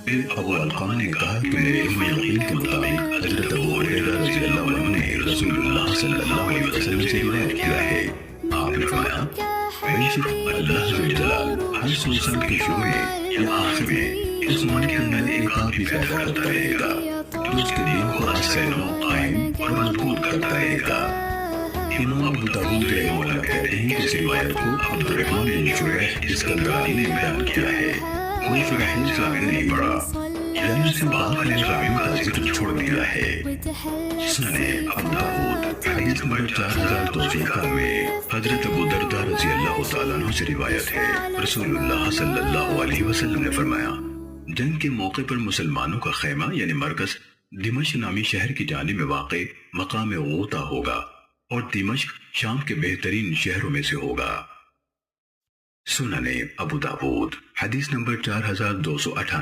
फिर अबू अलक़मा ने कहा कि मेरे इल्म यकीन के मुताबिक हज़रत अबू हुरैरा रज़ियल्लाहु अन्हु ने रसूलुल्लाह सल्लल्लाहु अलैहि वसल्लम से रिवायत किया है। आपने फरमाया, बेशक अल्लाह ज़ुल जलाल हर सोसल के शुरू में या आखिर में इस मन के अंदर एक आदमी पैदा करता रहेगा जो उसके दीन को आस्तीनों कायम और मजबूत करता रहेगा। इमाम अबू दाऊद रहमतुल्लाह कहते हैं कि इस रिवायत को अब्दुर्रहमान बिन शुरैह इस्कंदरानी ने बयान किया है। कोई शुरैह इस्लामी नहीं पढ़ा, यानी उसने बाकी इस्लामी का जिक्र छोड़ दिया है। सुने अबू दाऊद हदीस नंबर 4291 हजरत अबू दरदा रज़ियल्लाहु ताला अन्हु से रिवायत है, रसूलुल्लाह सल्लल्लाहु अलैहि वसल्लम ने फरमाया, जंग के मौके पर मुसलमानों का खैमा यानी मरकज दिमश्क नामी शहर की जानिब में वाक़े मकाम गूता होगा और दिमश्क शाम के बेहतरीन शहरों में से होगा। सुनने अबू दाऊद हदीस नंबर 4298।